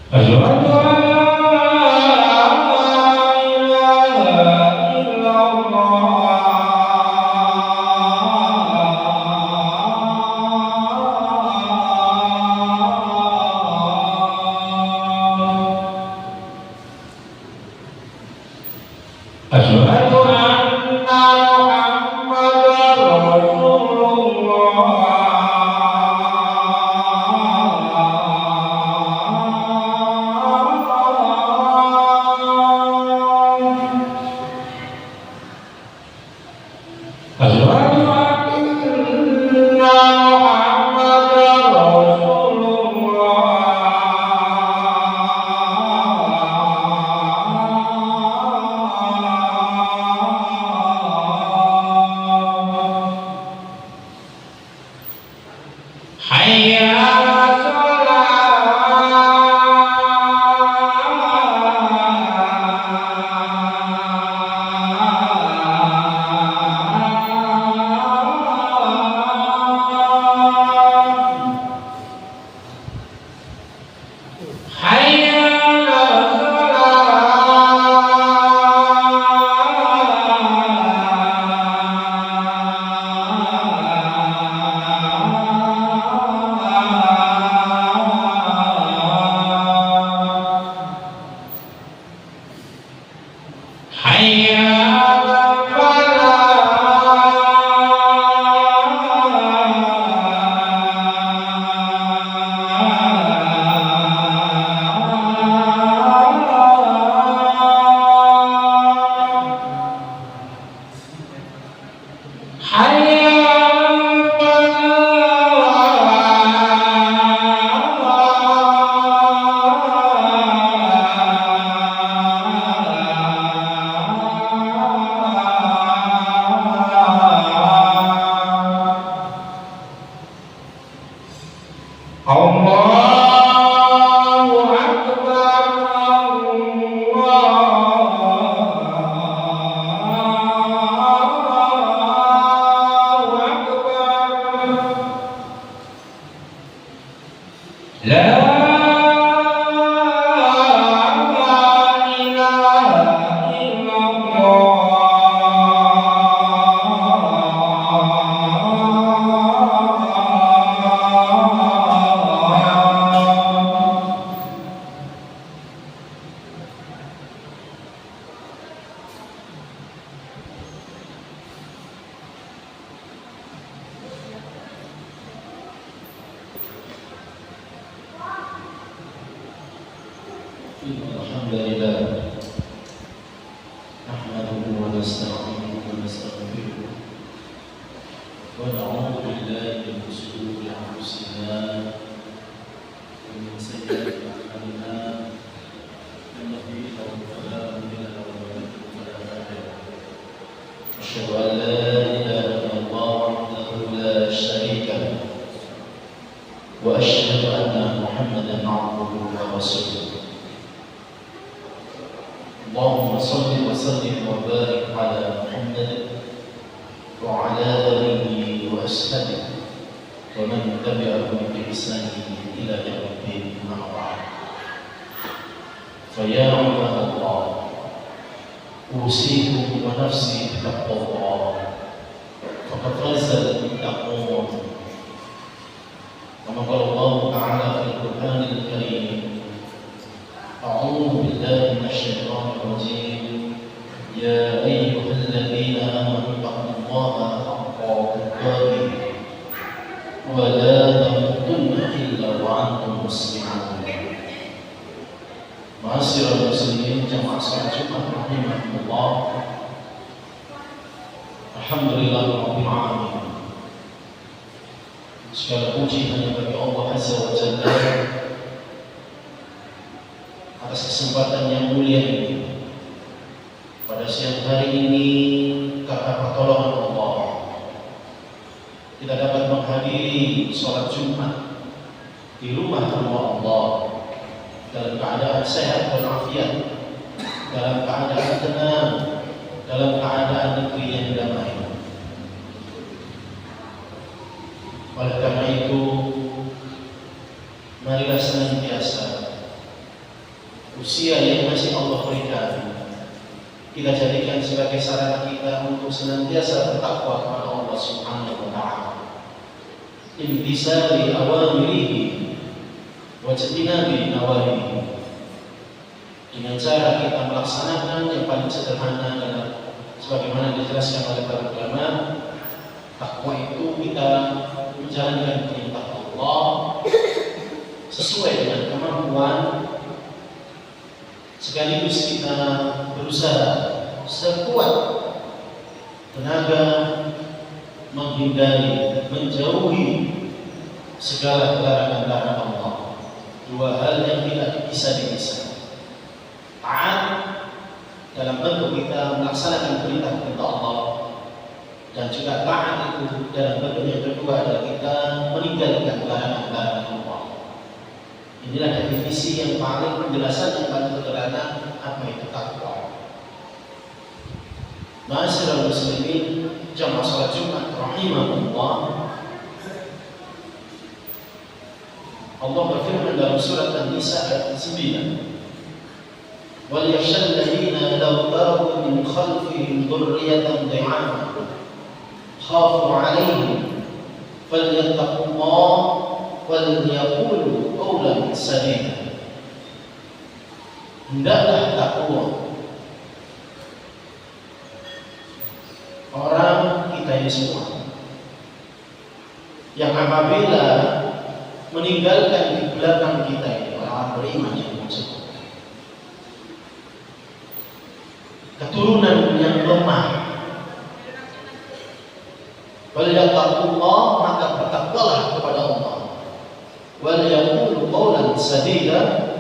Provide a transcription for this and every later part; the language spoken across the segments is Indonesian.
Asyhadu an la ilaha illallah. Asyhadu anna Muhammadar Rasulullah. Asyhadu anna Muhammadar Rasulullah. Hayya 'alas shalah. Hayya 'alas shalah. Hayya 'alal falah. Hayya 'alal falah. Allahu Akbar, Allahu Akbar. La ilaha illallah. Alhamdulillah, nahmaduhu wa nasta'inuhu wa nastaghfiruh wa na'udzu billahi min shururi anfusina wa min sayyiati a'malina. Man yahdihillahu fala mudilla lahu wa man yudlil fala hadiya lahu. Asyhadu an la ilaha illallah wahdahu la syarika lahu wa asyhadu anna Muhammadan 'abduhu wa rasuluh. Allahumma salli wa sallim wa barik ala Muhammad wa ala alihi wa ashabihi wa man tabi'ahum bi ihsanin ila yaumiddin. Amma ba'd. Fa ya ibadallah, usikum wa nafsi bi taqwallah. Faqad faza al-muttaqun. Kama qala Allah ta'ala fil Qur'anil Karim. أعوذ بالله من الشيطان الرجيم. يا أيها الذين آمنوا اتقوا الله حق تقاته ولا تموتن إلا وأنتم مسلمون. Ma'asyiral muslimin, jamaah salat Jumat rahimahumullah. Alhamdulillah rabbil alamin. Segala puji hanya bagi Allah Azza wa Jalla atas kesempatan yang mulia ini. Pada siang hari ini, karena pertolongan Allah, kita dapat menghadiri sholat Jumat di rumah Allah dalam keadaan sehat walafiat, dalam keadaan tenang, dalam keadaan negeri yang damai. Oleh karena itu, marilah senantiasa usia yang masih Allah berikan, kita jadikan sebagai sarana kita untuk senantiasa bertakwa kepada Allah Subhanahu wa Ta'ala. Imtisali awamirihi wa jtinabi nawahihi. Dengan cara kita melaksanakan yang paling sederhana adalah sebagaimana dijelaskan oleh para ulama, takwa itu kita menjalankan perintah Allah sesuai dengan kemampuan, sekaligus kita berusaha sekuat tenaga menghindari, menjauhi segala larangan-larangan Allah. Dua hal yang tidak bisa dipisah. Taat dalam bentuk kita melaksanakan perintah-perintah Allah, dan juga taat itu dalam bentuk yang kedua adalah kita meninggalkan larangan-larangan Allah. Inilah definisi yang paling penjelasan yang paling sederhana apa itu takwa. Ma'asyiral muslimin, jamaah salat Jumat rahimahullah. Allah berfirman dalam surat An-Nisa ayat 9. وَلْيَخْشَى الَّذِينَ لَوْ تَرَكُوا مِنْ خَلْفِهِمْ ذُرِّيَّةً ضِعَافًا خَافُوا عَلَيْهِمْ فَلْيَتَّقُوا اللَّهَ وَلْيَقُولُوا قَوْلًا سَدِيدًا. Hendaklah takwa orang kita ini semua yang apabila meninggalkan di belakang kita ini orang beriman yang maksud keturunan yang lemah, waliyaqullah, maka bertakwalah kepada Allah, waliyaqulu qawlan sadida,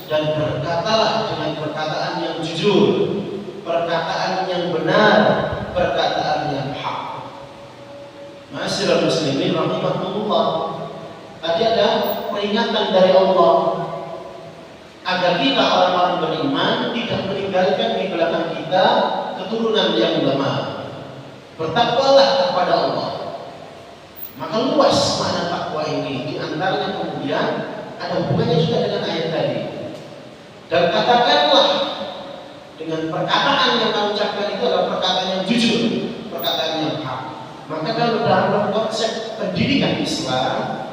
dan berkatalah dengan perkataan yang jujur, perkataan yang benar, perkataan yang hak. Ma'asyiral muslimin rahimahullah, tadi ada peringatan dari Allah agar kita orang-orang beriman tidak meninggalkan di belakang kita keturunan yang lemah. Bertakwalah kepada Allah. Maka luas makna takwa ini. Di antaranya kemudian ada hubungannya juga dengan ayat tadi. Dan katakanlah dengan perkataan yang kamu ucapkan itu adalah perkataan yang jujur, perkataan yang hak. Maka kalau dalam konsep pendidikan Islam,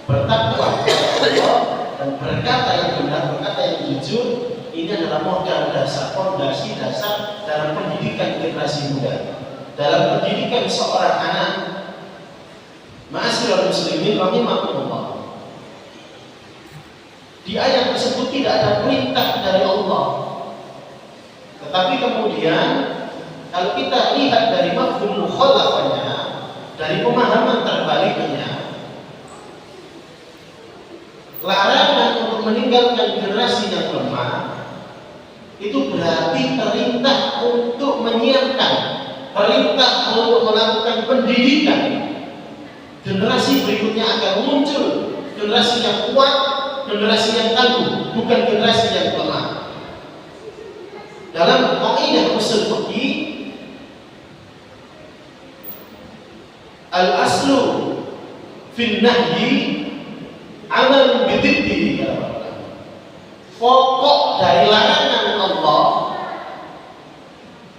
bertakwa kepada Allah dan berkata yang benar, berkata yang jujur, ini adalah modal dasar, fondasi dasar dalam pendidikan generasi muda, dalam pendidikan seorang anak. Ma'asyiral muslimin rahimahullah, di ayat tersebut tidak ada perintah dari Allah, tetapi kemudian kalau kita lihat dari mafhum mukhalafahnya, dari pemahaman terbaliknya, larangan untuk meninggalkan generasi yang lemah itu berarti perintah untuk menyiapkan, perintah untuk melakukan pendidikan generasi berikutnya agar muncul generasi yang kuat, generasi yang tangguh, bukan generasi yang lemah. Dalam kaidah usul fikih, al-aslu fin nahyi amal bididdi. Pokok dari larangan Allah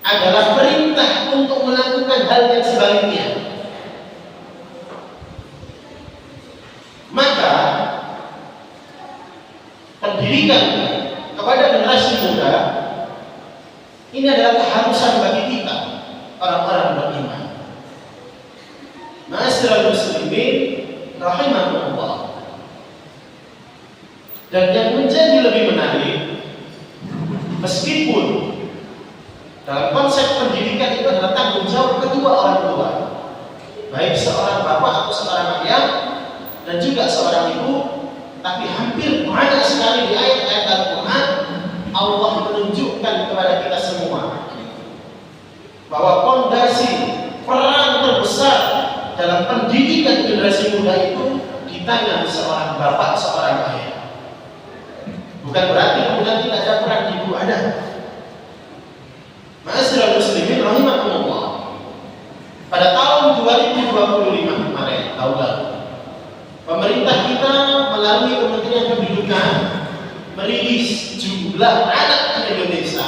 adalah perintah untuk melakukan hal yang sebaliknya. Maka pendidikan kepada generasi muda ini adalah keharusan bagi kita, orang-orang beriman. Ma'asyiral muslimin rahimahullah. Dan yang menjadi lebih menarik, meskipun dalam konsep pendidikan itu adalah tanggung jawab kedua orang tua, baik seorang bapak atau seorang ayah dan juga seorang ibu, tapi hampir banyak sekali di ayat-ayat Al-Quran Allah menunjukkan kepada kita semua bahwa fondasi peran terbesar dalam pendidikan generasi muda itu di tangan seorang bapak, seorang ayah. Bukan berarti kemudian tidak ada peran ibu, ada. Ma'asyiral muslimin rahimahullah. Pada tahun 2025 kemarin, tahun lalu, pemerintah kita melalui Kementerian Pendidikan merilis jumlah jumlah anak di Indonesia,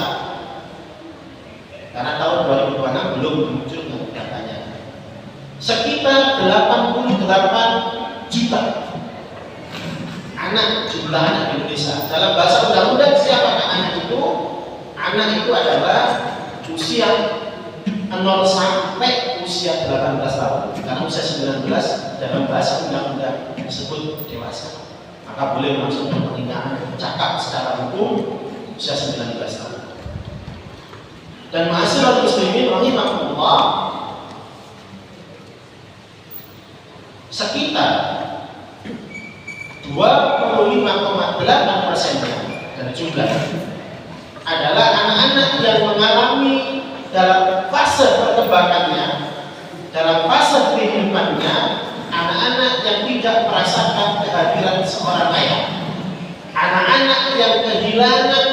karena tahun 2026 belum muncul datanya, sekitar 88 juta anak, jumlah anak di Indonesia. Dalam bahasa undang-undang siapakah anak itu? Anak itu adalah usia 0 sampai usia 18 tahun. Karena usia 19 dalam bahasa undang-undang disebut dewasa. Maka boleh langsung pernikahan cakap secara hukum usia 19 tahun. Dan ma'asyiral muslimin rahimahullah, sekitar 25,8% dari jumlah adalah anak-anak yang mengalami dalam fase perkembangannya, dalam fase kehidupannya, anak-anak yang tidak merasakan kehadiran seorang ayah, anak-anak yang kehilangan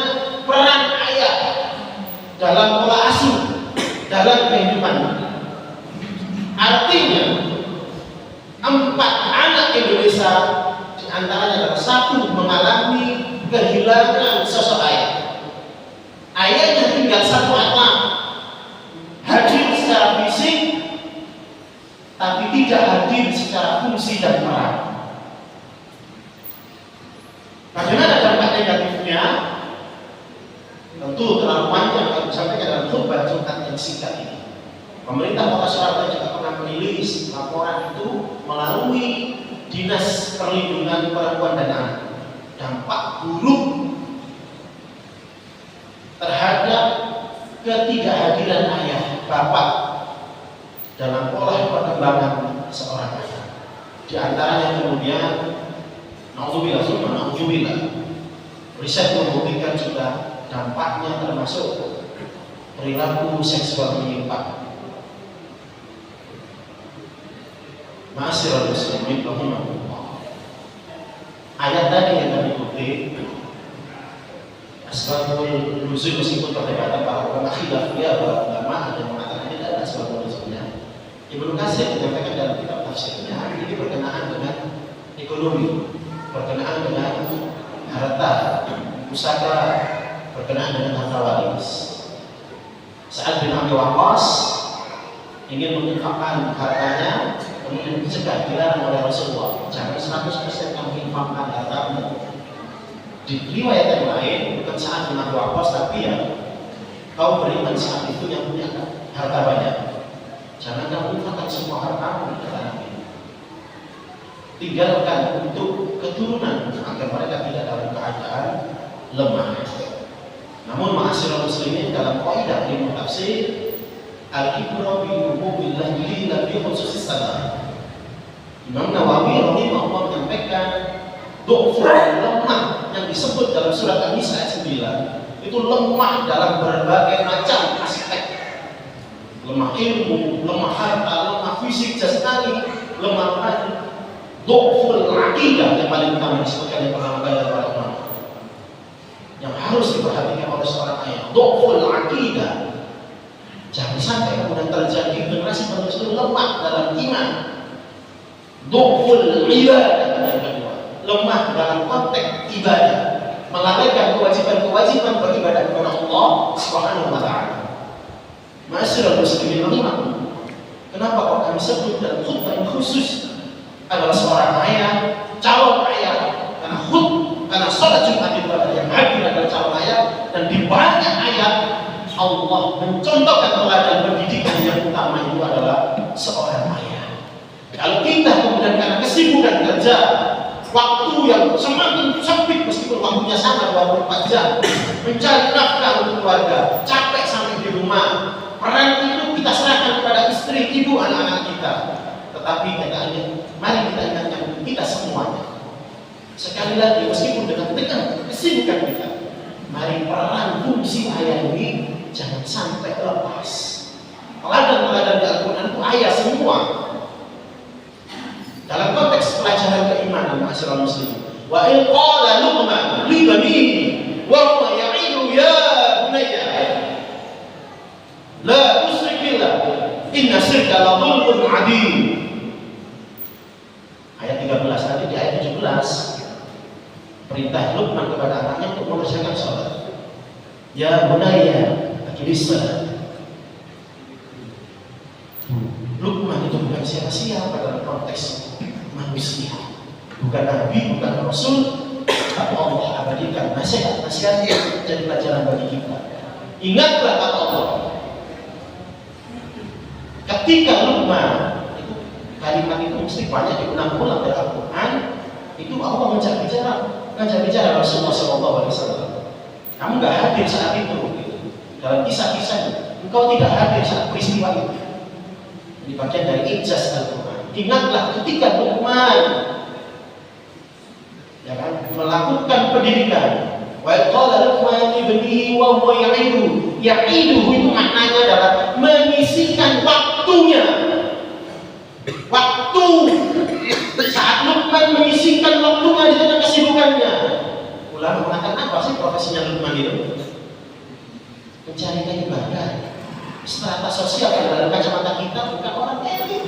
peran ayah dalam pola asuh dalam kehidupannya. Artinya 4 anak Indonesia diantaranya adalah 1 mengalami kehilangan sosok ayah. Ayahnya tinggal 1 anak, hadir secara fisik tapi tidak hadir secara fungsi dan peran. Bagaimana dampak negatifnya? Tentu terlalu panjang kalau disampaikan dalam khutbah Jumat yang singkat ini. Pemerintah Kota Surabaya juga pernah merilis laporan itu melalui Dinas Perlindungan Perempuan dan Anak. Dampak buruk terhadap ketidakhadiran ayah, bapak dalam pola perkembangan seorang anak. Di antaranya kemudian, naudzubillah, riset membuktikan juga dampaknya termasuk perilaku seksual menyimpang. Ma'asyiral muslimin rahimahullah. Ayat tadi yang kami kutip, asbabul nuzul, meskipun perdebatan para ulama khilafiyah, para ulama ada yang mengatakan tidak ada asbabul nuzulnya. Ibnu Katsir menyampaikan dalam kitab tafsirnya, ini berkenaan dengan ekonomi, berkenaan dengan harta, pusaka, berkenaan dengan harta waris. Sa'ad bin Abi Waqqas ingin menginfakkan hartanya, kemudian dicegah, dilarang oleh Rasulullah, jangan 100% kamu infakkan hartamu. Di riwayat yang lain, bukan Sa'ad bin Abi Waqqas, tapi ya kau beriman saat itu yang punya harta banyak, jangan kamu infakkan semua hartamu di tanah ini, tinggalkan untuk keturunan agar mereka tidak dalam keadaan lemah. Namun ma'asyiral muslimin, dalam kaidah ilmu tafsir, al-ibrah bi umumillahi la bi khususis sabab. Imam Nawawi rahimahullah menyampaikan du'fu, lemah yang disebut dalam surat An-Nisa ayat 9 itu lemah dalam berbagai macam aspek. Lemah ilmu, lemah harta, lemah fisik jasmani, lemah hati. Du'ful aqidah yang paling utama disebutkan yang pertama kali oleh ulama, yang harus diperhatikan oleh seorang ayah. Du'ful aqidah, jangan sampai kemudian terjadi generasi penerus itu lemah dalam iman. Du'ful ibadah yang kedua, lemah dalam konteks ibadah, melalaikan kewajiban-kewajiban beribadah kepada Allah Subhanahu wa taala. Ma'asyiral muslimin rahimahullah, kenapa kok kami sebut dalam khutbah yang khusus adalah seorang ayah, calon ayah, karena sholat Jumat itu adalah yang hadir adalah calon ayah, dan di banyak ayat Allah mencontohkan teladan pendidikan yang utama itu adalah seorang ayah. Kalau kita kemudian karena kesibukan kerja, waktu yang semakin sempit meskipun waktunya sama 24 jam, mencari nafkah untuk keluarga, capek sampai di rumah, peran itu kita serahkan kepada istri, ibu, anak-anak kita. Tetapi mari kita ingatkan kita semuanya, sekali lagi meskipun dengan kesibukan kita, mari peran fungsi ayah ini jangan sampai lepas. Teladan-teladan di Al-Quran itu ayah semua. Dalam konteks pelajaran keimanan, ma'asyiral muslimin, wa in qala Luqman li banihi wa huwa ya'idu ya bunayya la tusyrik billah inna syirka la dhulmun 'adzim. Ayat 13, tadi di ayat 17 perintah Luqman kepada anaknya untuk mengerjakan sholat. Ya bunayya aqimissalah. Luqman itu bukan siapa-siapa dalam konteks manusia, bukan nabi, bukan rasul, tapi Allah abadikan nasihat-nasihatnya jadi pelajaran bagi kita. Ingatlah kata Allah, ketika Luqman itu, kalimat itu mesti banyak diulang-ulang dalam Al-Quran. Itu Allah ngajak bicara Rasulullah SAW. Kamu nggak hadir saat itu, gitu. Dalam kisah-kisahnya, engkau tidak hadir saat peristiwa itu. Ini bagian dari ijaz Al-Quran. Ingatlah ketika Luqman, ya kan, melakukan pendidikan. Wa qala Luqman ibnihi wa huwa ya'idu. Ya'idu itu maknanya adalah menyisihkan waktunya. Waktu saat Luqman menyisihkan waktunya di tengah kesibukannya. Ulama mengatakan apa sih profesinya Luqman itu? Mencari ibadah. Strata sosial dalam kacamata kita bukan orang elit,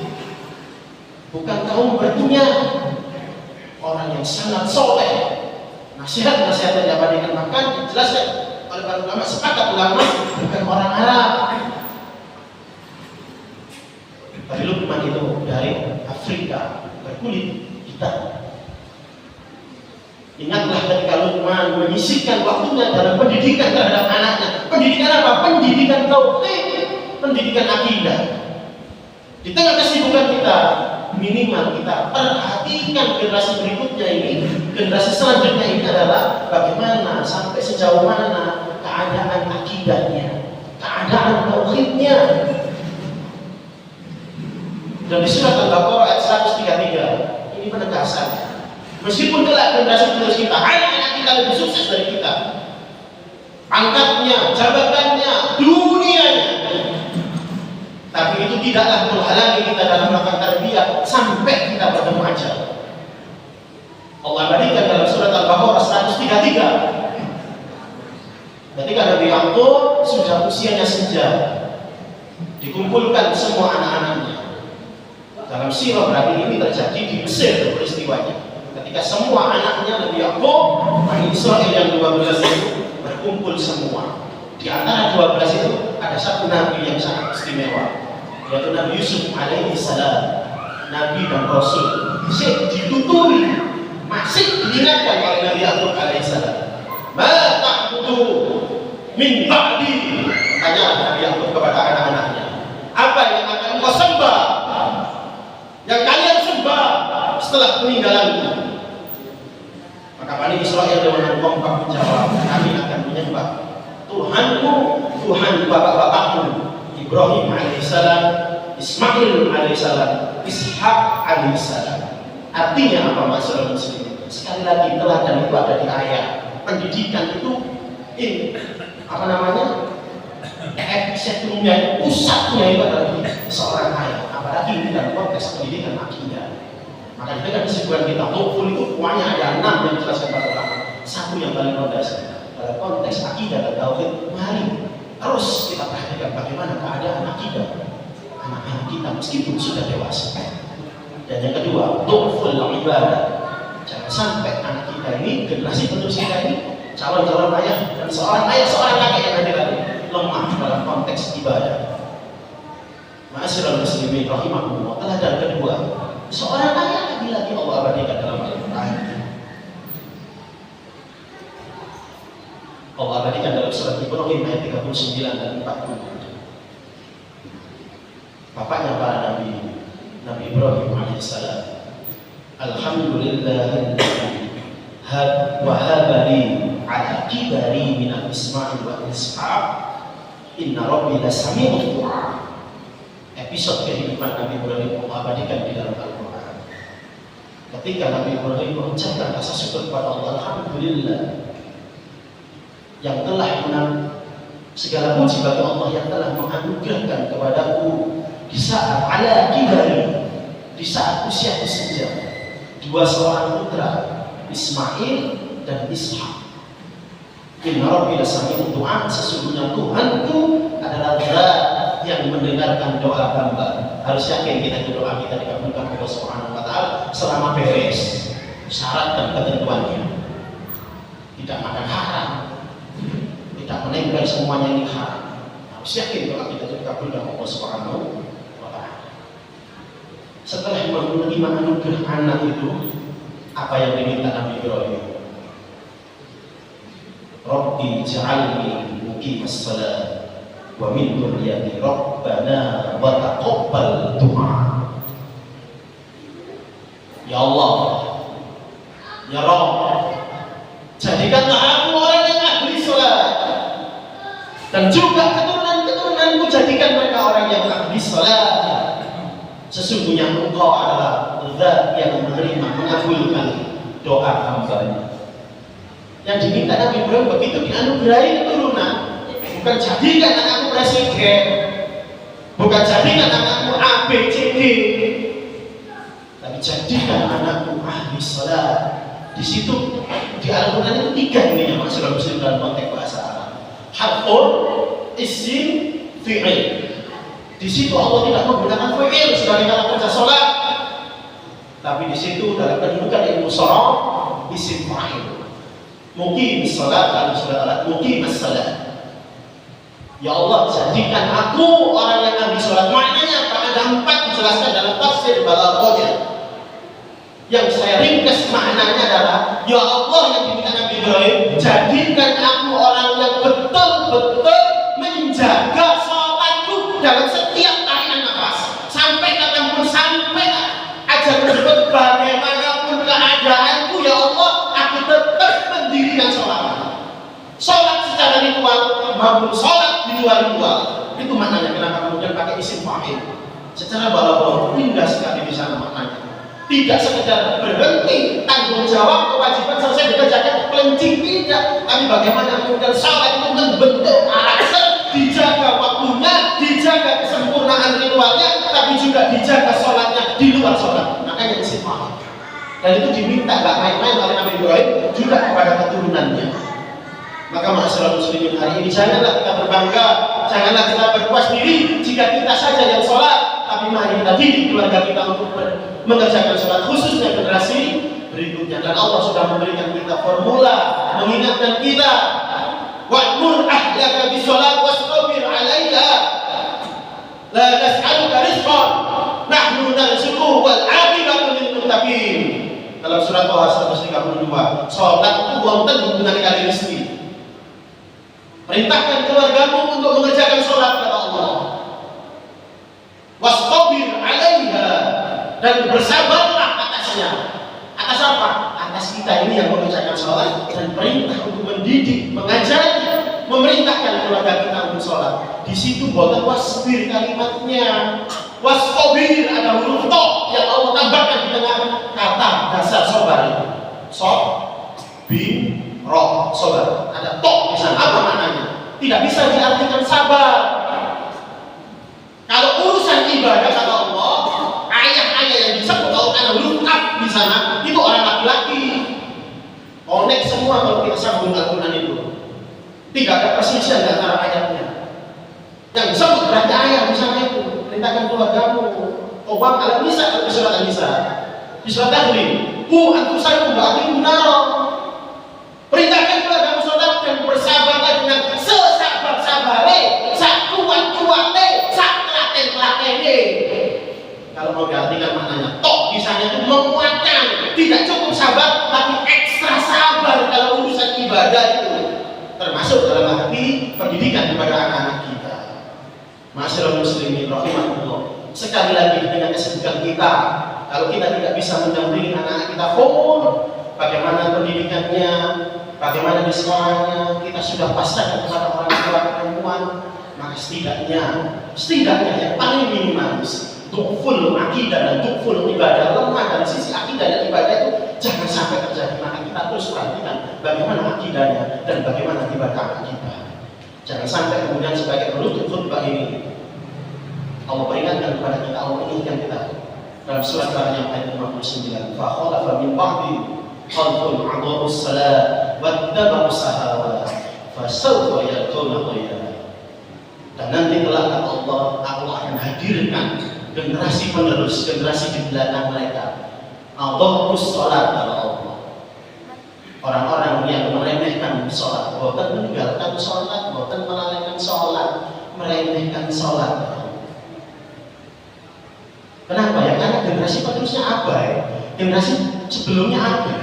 bukan kaum berpunya, orang yang sangat soleh. Nasihat-nasihat yang diabadikan bahkan dijelaskan oleh para ulama, sepakat ulama bukan orang Arab. Tapi Luqman itu dari Afrika, berkulit hitam. Ingatlah ketika Luqman menyisihkan waktunya dalam pendidikan terhadap anaknya. Pendidikan apa? Pendidikan tauhid, pendidikan akidah. Di tengah kesibukan kita, minimal kita perhatikan generasi berikutnya ini, generasi selanjutnya ini adalah bagaimana, sampai sejauh mana keadaan akidahnya, keadaan tauhidnya. Dan di surat Al-Baqarah ayat 133 ini penegasan. Meskipun kelak generasi penerus kita, anak-anak kita lebih sukses dari kita, pangkatnya, jabatannya, dunianya, tapi itu tidaklah menghalangi kita dalam melakukan tarbiyah sampai kita bertemu ajal. Allah abadikan dalam surat Al-Baqarah 133. Ketika Nabi Yakub sudah usianya senja, dikumpulkan semua anak-anaknya. Dalam sirah berarti ini terjadi di Mesir peristiwanya. Ketika semua anaknya Nabi Yakub, Bani Israel yang 12 itu berkumpul semua. Di antara 12 itu ada satu nabi yang sangat istimewa, yaitu Nabi Yusuf alaihi salam, nabi dan rasul. Masih dituturi, masih diingatkan oleh Nabi Yakub alaihi salam. Ma ta'budu min ba'di, tanya Nabi Yakub kepada anak-anaknya, apa yang akan engkau sembah, yang kalian sembah setelah peninggalanku? Maka Bani Israel dengan kompak menjawab, kami akan menyembah Tuhanku, Tuhan bapak-bapakmu, Ibrahim alaihissalam, Ismail alaihissalam, Ishak alaihissalam. Artinya apa maksudnya muslim? Sekali lagi teladan itu ada di ayat. Pendidikan itu apa namanya? Epicentrumnya, pusatnya itu adalah di seorang ayat. Apalagi ini dalam konteks pendidikan akidah. Maka dengan kesibukan kita, Tuhan itu semuanya ada 6 yang dijelaskan pada ulama. Satu yang paling mendasar dalam konteks akidah dan tauhid. Mari terus kita perhatikan bagaimana keadaan akidah anak-anak kita meskipun sudah dewasa. Dan yang kedua, tu'ful ibadah. Jangan sampai anak kita ini, generasi penerus kita ini, calon-calon ayah dan seorang ayah, seorang kakek yang hadir tadi lemah dalam konteks ibadah. Ma'asyiral muslimin rahimakumullah. Teladan kedua, seorang ayah lagi Allah abadikan dalam Al-Quran. Allah abadikan dalam surat Ibrahim ayat 39 dan 40. Bapaknya para nabi, Nabi Ibrahim alaihissalam. Alhamdulillahilladzi wahabali ala kibari minal Ismail wa Ishaq inna rabbi lasami'ud du'a. Episode kehidupan Nabi Ibrahim Allah abadikan di dalam Al-Quran. Ketika Nabi Ibrahim mengucapkan rasa syukur kepada Allah, alhamdulillah yang telah segala puji bagi Allah yang telah menganugerahkan kepadaku di saat ala kibari, di saat usiaku senja, dua seorang putra, Ismail dan Ishak. Inna rabbi lasami'ud du'a, sesungguhnya Tuhanku adalah Zat yang mendengarkan doa hamba. Harus yakin kita doa kita dikabulkan Allah Subhanahu wa taala selama beres syarat dan ketentuannya. Tidak makan haram, tidak menempel semuanya ini haram. Harus yakin kalau kita itu dikabulkan Allah Subhanahu wa Ta'ala. Setelah menerima anugerah anak itu, apa yang diminta Nabi Ibrahim? Rabbi ja'alni muqimas shalah wa min dzurriyyati rabbana wa taqabbal du'a. Ya Allah, ya Rabb, jadikanlah aku orang yang ahli salat, dan juga keturunan-keturunanku jadikan mereka orang yang ahli salat. Sesungguhnya Engkau adalah Zat yang menerima, mengabulkan doa hamba-Nya. Yang diminta Nabi Ibrahim begitu dianugerahi keturunan, bukan jadikan anakku presiden, bukan jadikan anakku A, B, C, D, tapi jadikan anakku ahli salat. Di situ di Al-Quran itu 3 ini yang maksudnya muslim dalam konteks bahasa Arab. Harfun, isim, fi'il. Di situ Allah tidak menggunakan fi'il sebagai kata kerja salat, tapi di situ dalam kedudukan ilmu sharaf isim fa'il. Muqimis salat, muqimis salat. Ya Allah, jadikan aku orang yang ahli salat. Maknanya ada 4 dijelaskan dalam tafsir balaghahnya. Yang saya ringkas maknanya adalah, ya Allah yang diminta Nabi Ibrahim, jadikan aku orang yang betul-betul menjaga salatku dalam setiap tarikan nafas. Sampai kapanpun, sampai ajar tersebut bagaimanapun keadaanku, ya Allah, aku tetap mendirikan salat. Salat secara ritual maupun salat di luar ritual. Itu maknanya kenapa kemudian pakai isim fa'il. Secara balaghah indah sekali di sana maknanya. Tidak sekedar berhenti tanggung jawab kewajiban selesai dikerjakan pelencing, tidak, tapi bagaimana kemudian salat itu membentuk karakter, dijaga waktunya, dijaga kesempurnaan ritualnya, tapi juga dijaga salatnya di luar salat. Makanya isim fa'il. Dan itu diminta gak main-main oleh Nabi Ibrahim juga kepada keturunannya. Maka masyarakat muslimin hari ini janganlah kita berbangga, janganlah kita berpuas diri jika kita saja yang sholat, tapi mari kita didik keluarga kita untuk mengerjakan sholat, khususnya generasi berikutnya. Dan Allah sudah memberikan kita formula, mengingatkan kita, wa'mur ahlaka bisolat wastabir 'alaiha, la nas'aluka rizqan nahnu narzuquhu wal 'aqibatu lil muttaqin. Dalam surat Al-Hasr 132, sholat itu wonten hubungan kali rezeki. Perintahkan keluargamu untuk mengerjakan sholat, kata Allah. Wastabir 'alaiha, dan bersabarlah atasnya. Atas apa? Atas kita ini yang mengerjakan sholat, dan perintah untuk mendidik, mengajari, memerintahkan keluarga kita untuk sholat. Di situ boten wasbir kalimatnya. Wastabir ada huruf to yang Allah tambahkan di tengah kata dasar sabar. Sob, bin, roh, sabar. Ada to di sana. Apa maknanya? Tidak bisa diartikan sabar. Kalau urusan ibadah kata Allah, ayah-ayah yang disebut kalau ada huruf ab di sana itu orang laki-laki. Connect semua kalau kita sambung Al-Quran itu. Tidak ada persisian antara ayatnya. Yang disebut berarti ayah di sana itu. Perintahkan keluargamu. Qawwam 'ala nisa, di surat An-Nisa. Di surat Tahrim, ku anfusakum wa ahlikum naro. Perintahkan keluargamu sholat dan bersabarlah dengan sesabar-sabare, sak kuat-kuate, sak telaten-telatene. Kalau mau diartikan maknanya, tok di sana itu menguatkan, tidak cukup sabar, tapi ekstra sabar kalau urusan ibadah itu. Termasuk dalam arti pendidikan kepada anak-anak kita. Masyaallah muslimin rahimahullah. Sekali lagi dengan kesibukan kita, kalau kita tidak bisa mendampingi anak-anak kita full, bagaimana pendidikannya, bagaimana di sekolahnya, kita sudah pasrahkan kepada orang tua perempuan, maka setidaknya yang paling minimalis, tukful akidah dan tukful ibadah, lemah dari sisi akidah dan ibadah itu jangan sampai terjadi. Maka kita terus perhatikan bagaimana akidahnya dan bagaimana ibadah kita. Jangan sampai kemudian sebagai penutup khutbah ini Allah peringatkan kepada kita, Allah mengingatkan kita dalam surat Al-An'am ayat 59, fa khalafa min ba'di khalfun a'dharu as-salat wattaba'u sahawat fasawfa yalqawna ghayya. Dan nanti kelak Allah akan hadirkan generasi penerus, generasi di belakang mereka. A'dharu as-salat, kata Allah, orang-orang yang meremehkan sholat, boten meninggalkan sholat, boten melalaikan sholat, meremehkan sholat. Kenapa ya? Karena generasi penerusnya abai, generasi sebelumnya abai.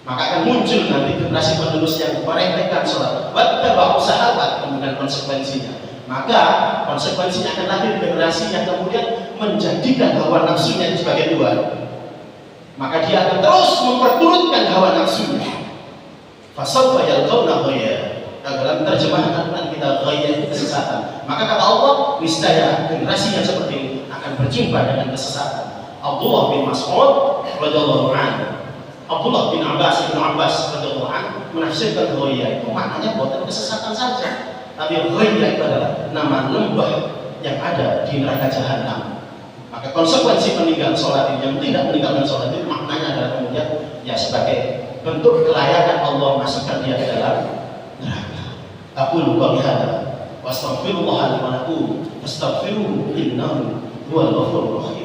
Maka akan muncul nanti generasi penerus yang meremehkan sholat. Wattaba'u sahabat, kemudian konsekuensinya. Maka konsekuensinya akan lahir generasi yang kemudian menjadikan hawa nafsunya sebagai Tuhan. Maka dia akan terus memperturutkan hawa nafsunya. Fasawfa yalqawna ghayya. Dalam terjemahan Al-Quran kita ghayya itu kesesatan. Maka kata Allah, niscaya generasi yang seperti ini akan berjumpa dengan kesesatan. Abdullah bin Mas'ud radhiyallahu anhu, Abdullah bin Abbas radhiyallahu anhu menafsirkan ghayya itu maknanya bukan kesesatan saja, tapi ghayya itu adalah nama lembah yang ada di neraka jahanam. Maka konsekuensi meninggal sholat ini, yang tidak meninggalkan sholat itu maknanya adalah kemudian ya sebagai bentuk kelayakan Allah masukkan dia ke dalam neraka. Aqulu qawli hadza wa astaghfirullah li wa lakum fastaghfiruhu innahu huwal ghafurur rahim.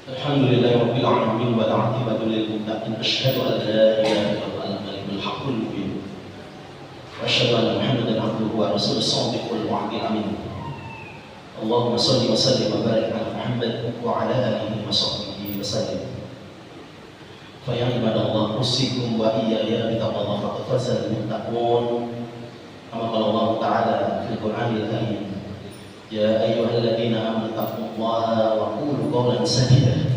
Alhamdulillahirabbil alamin wa aqibatu lil muttaqin asyhadu an la ilaha illallah al-malikul haqqul mubin wa asyhadu anna muhammadan abduhu wa rasuluhu shadiqul wa'dil amin. Allahumma shalli wa sallim wa barik ala Muhammad wa ala alihi wa sahbihi wa sallim. Fa ya ibadallah usikum wa iyaya bi taqwa faqad faza al-muttaqun. Kama qala Allah ta'ala fil Qur'anil karim, ya ayyuhalladzina amanu taqullaha wa qulu qawlan sadida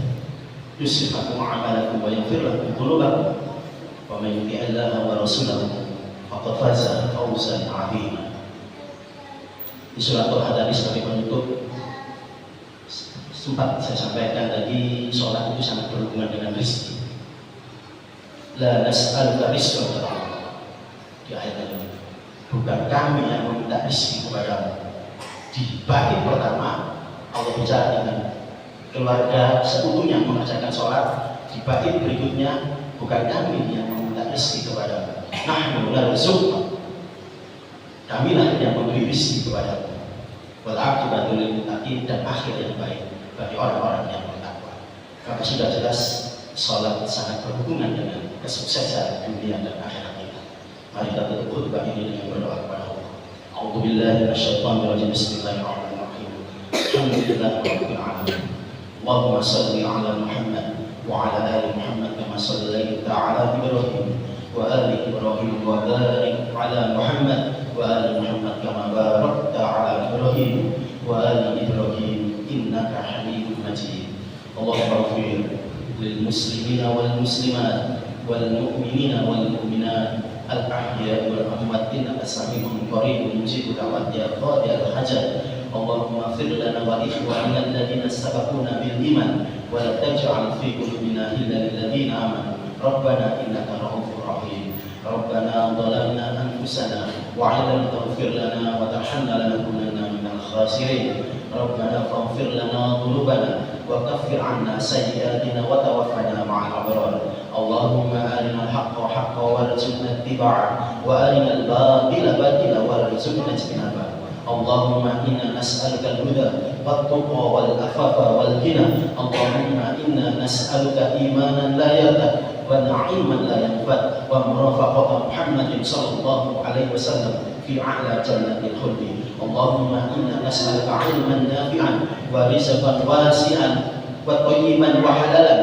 yuslih lakum a'malakum wa yaghfir lakum dhunubakum wa may yuti'illaha wa rasulahu faqad faza fawzan 'azima. Di surat Al-Hadid sebagai penutup sempat saya sampaikan tadi, sholat itu sangat berhubungan dengan rezeki. La nas'aluka rizqan di ayat ini, bukan kami yang meminta rezeki kepadamu. Di bait pertama Allah bicara dengan keluarga seutuhnya mengerjakan sholat. Di bait berikutnya bukan kami yang meminta rezeki kepadamu, nahnu narzuquka, kamilah yang memberi rezeki kepadamu. Wal aqibatu lil muttaqin, dan akhir yang baik bagi orang-orang yang bertakwa. Maka sudah jelas sholat sangat berhubungan dengan kesuksesan dunia dan akhirat kita. Mari kita tutup khutbah ini dengan berdoa kepada Allah. A'udzu billahi minasyaitonir rajim. Bismillahirrahmanirrahim. Alhamdulillahirabbil alamin. Allahumma shalli ala Muhammad wa ala ali Muhammad kama shallaita ala Ibrahim wa ali Ibrahim wa barik ala Muhammad wa ali Muhammad kama barakta ala Ibrahim wa ali Ibrahim innaka Hamidum Majid. Allahumma ighfir lil muslimina wal muslimat wal mu'minina wal mu'minat al-ahya wal amwat innaka sami'un qaribun mujibud da'wat ya qadiyal hajat. Allahumma ighfir lana wa ikhwanina alladhina sabaquna bil iman wa la taj'al fi qulubina ghillan lil ladzina amanu rabbana innaka ra'ufur rahim. Rabbana dhalamna anfusana wa 'illam taghfir lana wa tarhamna lanakunanna minal khasirin. Rabbana faghfir lana dhunubana wa kaffir 'anna sayyi'atina wa tawaffana ma'al abrar. Allahumma arina al-haqqa haqqan warzuqna ittiba'ah wa arina al-batila batilan warzuqna ijtinabah. Allahumma inna nas'aluka al-huda wat-tuqa wal-afafa wal-ghina. Allahumma inna nas'aluka imanan la yartad wa na'iman la yanfad wa murafaqata Muhammadin sallallahu alaihi wasallam fi a'la jannatil khuldi. Allahumma inna nas'aluka 'ilman nafi'an wa rizqan wasi'an wa thayyiban wa halalan